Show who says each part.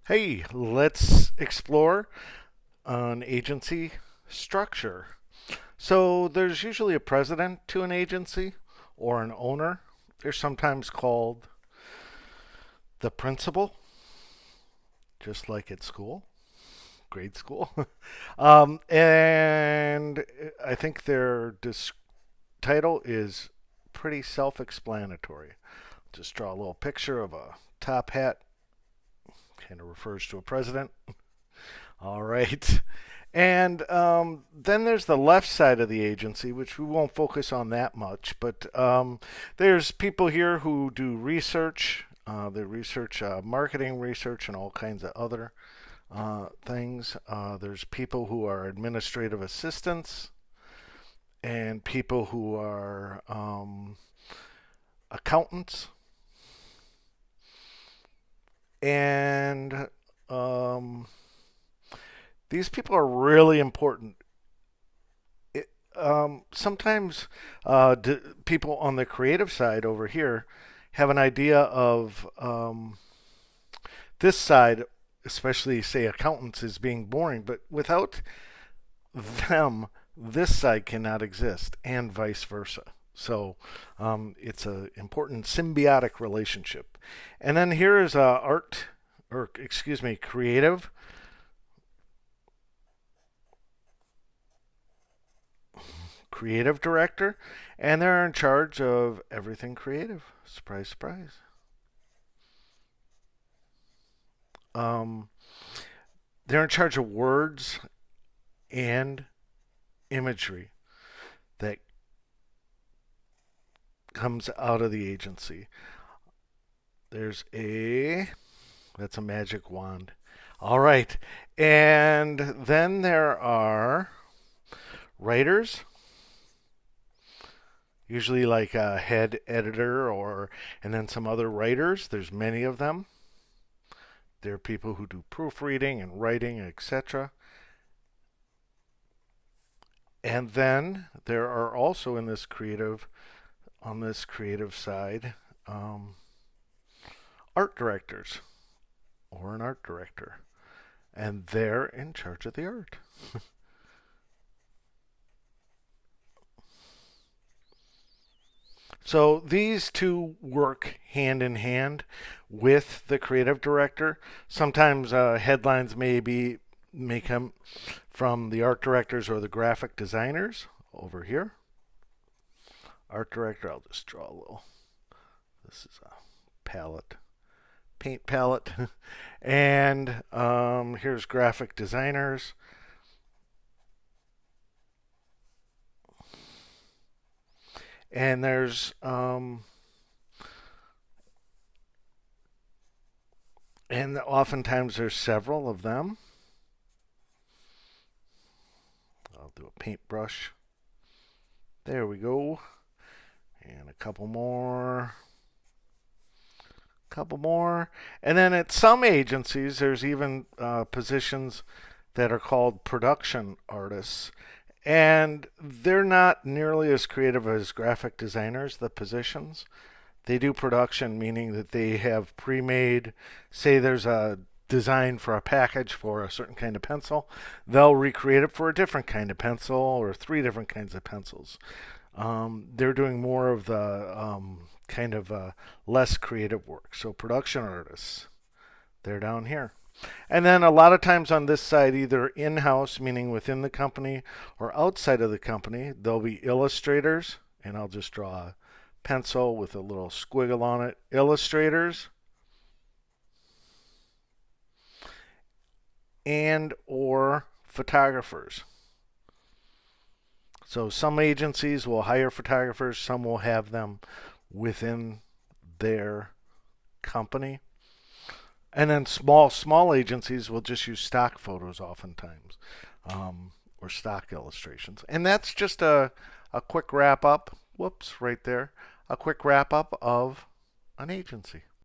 Speaker 1: Hey, let's explore an agency structure. So there's usually a president to an agency or an owner. They're sometimes called the principal, just like at school, grade school. And I think their title is pretty self explanatory. Just draw a little picture of a top hat, kind of refers to a president. All right. And then there's the left side of the agency, which we won't focus on that much. But there's people here who do research. They research marketing research and all kinds of other things. There's people who are administrative assistants and people who are accountants. And these people are really important. Sometimes people on the creative side over here have an idea of this side, especially say accountants, as being boring, but without them, this side cannot exist, and vice versa. So it's an important symbiotic relationship. And then here is art, or excuse me, creative director, and they're in charge of everything creative. Surprise, surprise. Um, they're in charge of words and imagery that comes out of the agency. There's that's a magic wand. All right. And then there are writers, usually like a head editor and then some other writers. There's many of them. There are people who do proofreading and writing, etc. And then there are also on this creative side, art directors or an art director, and they're in charge of the art. So these two work hand in hand with the creative director. Sometimes headlines may come from the art directors or the graphic designers over here. Art director, I'll just draw a little. This is a palette, paint palette. And here's graphic designers. And there's and oftentimes there's several of them. I'll do a paintbrush. There we go. And a couple more. Couple more. And then at some agencies, there's even positions that are called production artists. And they're not nearly as creative as graphic designers, the positions. They do production, meaning that they have pre made, say there's a design for a package for a certain kind of pencil, they'll recreate it for a different kind of pencil or three different kinds of pencils. They're doing more of the kind of less creative work. So, production artists, they're down here. And then a lot of times on this side, either in house, meaning within the company, or outside of the company, there'll be illustrators, and I'll just draw a pencil with a little squiggle on it. Illustrators and or photographers. So some agencies will hire photographers, some will have them within their company. And then small agencies will just use stock photos oftentimes, or stock illustrations. And that's just a quick wrap up. Whoops, right there. A quick wrap up of an agency.